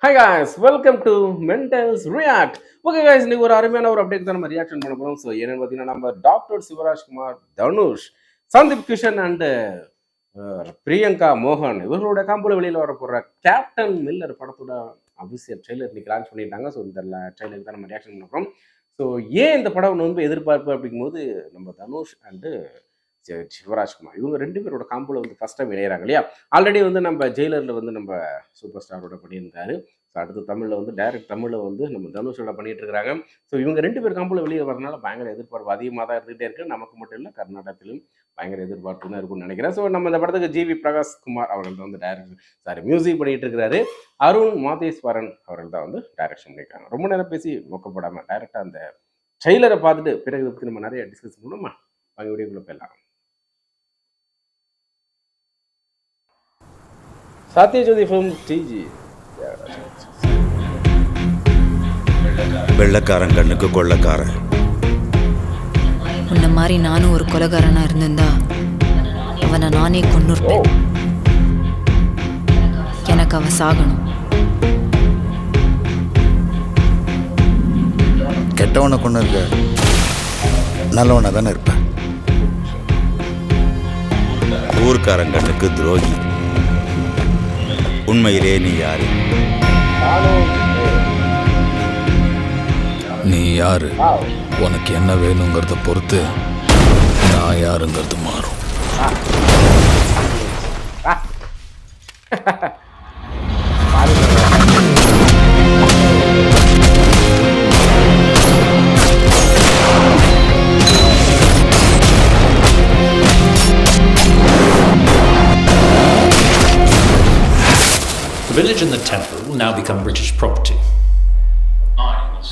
Hi guys welcome to mentals react. Okay guys, இன்னைக்கு ஒரு அருமையான ஒரு அப்டேட் தான் நம்ம ரியாக்ஷன் பண்ண போகிறோம். ஸோ என்னன்னு பார்த்தீங்கன்னா, நம்ம டாக்டர் சிவராஜ்குமார், தனுஷ், சந்தீப் கிஷன் அண்டு பிரியங்கா மோகன் இவர்களோட காம்போல வெளியில் வரப்போகிற கேப்டன் மில்லர் படத்தோட அபிஷியல் ட்ரெய்லர் இன்னைக்கு லான்ச் பண்ணிட்டாங்க. ஸோ இந்த ட்ரெய்லருக்கு தான் நம்ம ரியாக்ஷன் பண்ண போகிறோம். ஸோ ஏன் இந்த படம் ரொம்ப எதிர்பார்ப்பு அப்படிங்கும்போது, நம்ம தனுஷ் அண்டு சிவராஜ்குமார் இவங்க 2 பேரோட காம்போல வந்து ஃபர்ஸ்ட் டைம் இணையறாங்க இல்லையா? ஆல்ரெடி வந்து நம்ம ஜெயிலர்ல வந்து நம்ம சூப்பர் ஸ்டாரோட பண்ணியிருந்தாரு. ஸோ அடுத்து தமிழ்ல வந்து டைரக்ட் தமிழ்ல வந்து நம்ம தனுஷோட பண்ணிட்டு இருக்காங்க. ஸோ இவங்க 2 பேர் காம்போல வெளியே வரனால பயங்கர எதிர்பார்ப்பு அதிகமாக தான் இருந்துகிட்டே இருக்கு. நமக்கு மட்டும் இல்லை, கர்நாடகத்திலும் பயங்கர எதிர்பார்ப்பு தான் இருக்கும்னு நினைக்கிறேன். ஸோ நம்ம இந்த படத்துக்கு ஜிவி பிரகாஷ் குமார் அவர்கள் தான் வந்து மியூசிக் பண்ணிட்டு இருக்கிறாரு. அருண் மாதேஸ்வரன் அவர்கள் தான் வந்து டைரக்ஷன் பண்ணியிருக்காங்க. ரொம்ப நேரம் பேசி நோக்கப்படாம டைரக்டா அந்த ட்ரெய்லரை பார்த்துட்டு பிறகு இதை பத்தி நம்ம நிறைய டிஸ்கஸ் பண்ணுவோமா? வாங்க வீடியோக்குள்ள போயிடலாம். சத்யஜோதி ஃபிலிம் டிஜி. வெள்ளக்காரன் கண்ணுக்கு கொள்ளக்காரன். உன்ன மாதிரி நானும் ஒரு கொலைகாரனா இருந்திருந்தா அவனை நானே கொன்னுருப்பேன். எனக்கு அவன் சாகணும். கெட்டவனை கொண்டு இருக்க நல்லவனை தானே இருப்பேன். ஊர்க்காரன் கண்ணுக்கு துரோகி. உண்மையிலே நீ யாரு? நீ யாரு, உனக்கு என்ன வேணுங்கிறத பொறுத்து நான் யாருங்கிறது மாறும். The village and the temple will now become British property.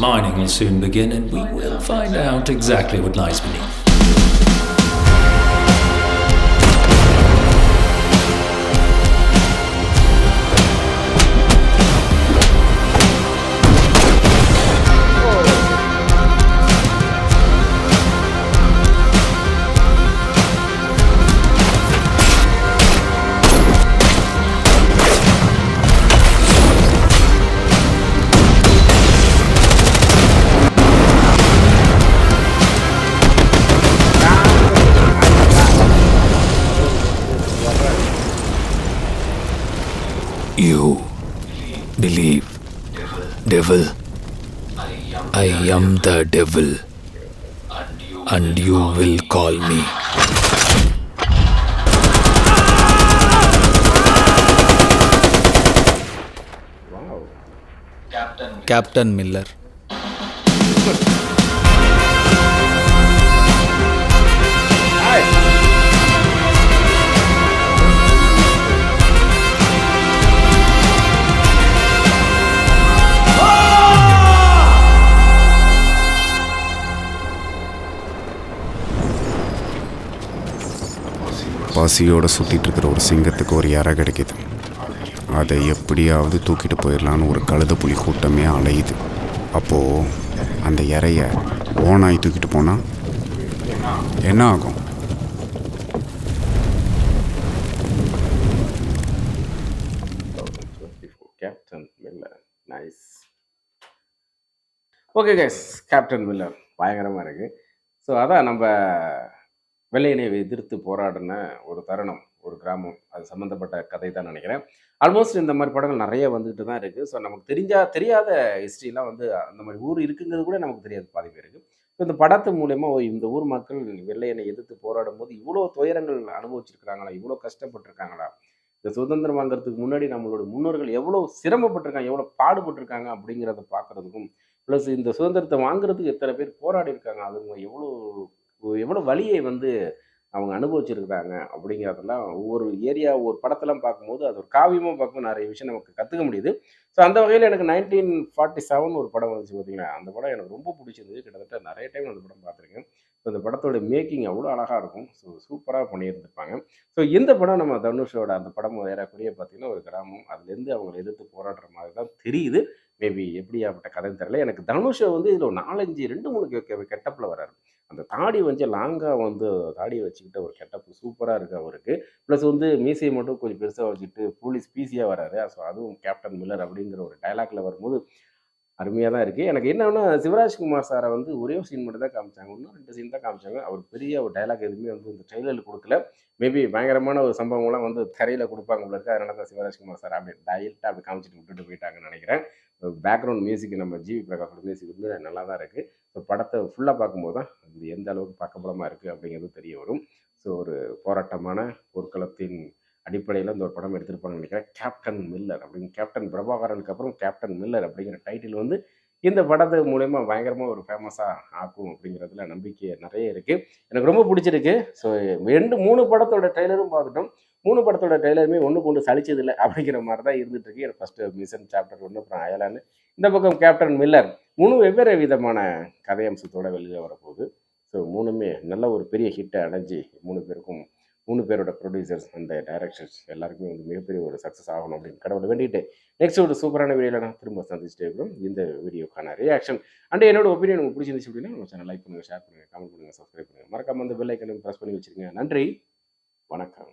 Mining will soon begin, and we will find out exactly what lies beneath. You believe devil. I am the devil, and you will call me. Wow. Captain Miller. Hi. பசியோடு சுற்றிட்டு இருக்கிற ஒரு சிங்கத்துக்கு ஒரு இறை கிடைக்கிது. அதை எப்படியாவது தூக்கிட்டு போயிடலான்னு ஒரு கழுத புலி கூட்டமே அலையுது. அப்போது அந்த இறைய ஓனாய் தூக்கிட்டு போனால் என்ன ஆகும்? Captain Miller nice. Okay guys, captain Miller பயங்கரமாக இருக்குது. ஸோ அதான் நம்ம வெள்ளையனை எதிர்த்து போராடின ஒரு தருணம், ஒரு கிராமம், அது சம்மந்தப்பட்ட கதை தான் நினைக்கிறேன். ஆல்மோஸ்ட் இந்த மாதிரி படங்கள் நிறைய வந்துட்டு தான் இருக்குது. ஸோ நமக்கு தெரியாத ஹிஸ்ட்ரிலாம் வந்து அந்த மாதிரி ஊர் இருக்குங்கிறது கூட நமக்கு தெரியாது பாதி பேருக்கு. ஸோ இந்த படத்து மூலயமா இந்த ஊர் மக்கள் வெள்ளையனை எதிர்த்து போராடும் போது இவ்வளோ துயரங்கள் அனுபவிச்சிருக்கிறாங்களா, இவ்வளோ கஷ்டப்பட்டிருக்காங்களா, இந்த சுதந்திரம் வாங்குறதுக்கு முன்னாடி நம்மளோட முன்னோர்கள் எவ்வளோ சிரமப்பட்டிருக்காங்க, எவ்வளோ பாடுபட்டிருக்காங்க அப்படிங்கிறத பார்க்குறதுக்கும், ப்ளஸ் இந்த சுதந்திரத்தை வாங்குறதுக்கு எத்தனை பேர் போராடி இருக்காங்க, அதுங்க எவ்வளோ வலியை வந்து அவங்க அனுபவிச்சிருக்கிறாங்க அப்படிங்கிறதெல்லாம் ஒவ்வொரு ஏரியா ஒரு படத்தெல்லாம் பார்க்கும்போது அது ஒரு காவியமாக பார்க்கும்போது நிறைய விஷயம் நமக்கு கற்றுக்க முடியுது. ஸோ அந்த வகையில் எனக்கு 1947 ஒரு படம் வந்துச்சு பார்த்தீங்கன்னா, அந்த படம் எனக்கு ரொம்ப பிடிச்சிருந்தது. கிட்டத்தட்ட நிறைய டைம் அந்த படம் பார்த்துருக்கேன். ஸோ அந்த படத்தோட மேக்கிங் அவ்வளோ அழகாக இருக்கும். ஸோ சூப்பராக பண்ணியிருந்திருப்பாங்க. ஸோ இந்த படம் நம்ம தனுஷோட அந்த படம் ஏறக்குறைய பார்த்தீங்கன்னா ஒரு கிராமம், அதுலேருந்து அவங்களை எதிர்த்து போராடுற மாதிரி தான் தெரியுது. மேபி எப்படியாப்பட்ட கதைன்னு தெரியல. எனக்கு தனுஷை வந்து இதில் ஒரு 4, 5, 2, 3 கெட்டப்பில் வராரு. அந்த தாடி வந்து லாங்காக வந்து தாடியை வச்சுக்கிட்டு ஒரு கெட்டப்பு சூப்பராக இருக்குது அவருக்கு. ப்ளஸ் வந்து மீசையை மட்டும் கொஞ்சம் பெருசாக வச்சுட்டு போலீஸ் பீஸியாக வராரு. ஸோ அதுவும் கேப்டன் மில்லர் அப்படிங்கிற ஒரு டைலாக்ல வரும்போது அருமையா தான் இருக்கு. எனக்கு என்னன்னா, சிவராஜ்குமார் சார வந்து ஒரே ஒரு சீன் மட்டும் தான் காமிச்சாங்க. இன்னும் 2 சீன் தான் காமிச்சாங்க. அவர் பெரிய ஒரு டயலாக் எதுவுமே வந்து இந்த ட்ரெய்லர்ல குடுக்கல. மேபி பயங்கரமான ஒரு சம்பவங்கள்லாம் வந்து திரையில குடுப்பாங்க போல இருக்கு. அதனால தான் சிவராஜ்குமார் சார் அப்படியே டைரக்ட்டா அப்படி காமிச்சுட்டு விட்டுட்டு போயிட்டாங்கன்னு நெனைக்கிறேன். பேக்ரவுண்ட் மியூசிக் நம்ம ஜிவி பிரகாஷோட மியூசிக் வந்து நல்லா தான் இருக்கு. ஸோ படத்த ஃபுல்லா பார்க்கும்போது தான் அது எந்த அளவுக்கு பக்கபலமா இருக்கு அப்படிங்கிறது தெரிய வரும். ஸோ ஒரு போராட்டமான போர்க்களத்தின் அடிப்படையில இந்த ஒரு படம் எடுத்திருப்பாங்கன்னு நினைக்கிறேன். கேப்டன் மில்லர் அப்படின்னு கேப்டன் பிரபாகரனுக்கு அப்புறம் கேப்டன் மில்லர் அப்படிங்கிற டைட்டில் வந்து இந்த படத்து மூலியமா பயங்கரமா ஒரு ஃபேமஸா ஆக்கும் அப்படிங்கிறதுல நம்பிக்கை நெறைய இருக்கு. எனக்கு ரொம்ப புடிச்சிருக்கு. ஸோ 3 படத்தோட ட்ரெய்லரும் பார்த்துட்டோம். 3 படத்தோட ட்ரெய்லருமே ஒண்ணுக்கு ஒண்ணு சலிச்சதில்ல அப்படிங்கிற மாரி தான் இருந்துட்டு இருக்கு. எனக்கு ஃபர்ஸ்ட் மிஷன் சாப்டர் 1 அப்புறம் அயலான். இந்த பக்கம் கேப்டன் மில்லர் 3 வெவ்வேறு விதமான கதை அம்சத்தோட வெளியில வரப்போகுது. ஸோ 3மே நல்ல ஒரு பெரிய ஹிட்ட அடைஞ்சு 3 பேருக்கும் 3 பேரோட ப்ரொடியூசர்ஸ் அண்ட் டைரக்டர்ஸ் எல்லாருக்குமே வந்து மிகப்பெரிய ஒரு சக்ஸஸ் ஆகணும் அப்படின்னு கடவுளை வேண்டிட்டு நெக்ஸ்ட் ஒரு சூப்பரான வீடியோவில் நான் திரும்ப சந்திச்சுட்டே இருக்கிறோம். இந்த வீடியோக்கான ரியாக்ஷன் அண்ட் என்னோட ஒப்பீனியன் உங்களுக்கு பிடிச்சிருந்துச்சு அப்படின்னா நம்ம சேனல் லைக் பண்ணுங்கள், ஷேர் பண்ணுங்கள், கமெண்ட் பண்ணுங்கள், சப்ஸ்கிரைப் பண்ணுங்கள். மறக்காம அந்த பெல் ஐக்கனையும் ப்ரெஸ் பண்ணி வச்சுருங்க. நன்றி, வணக்கம்.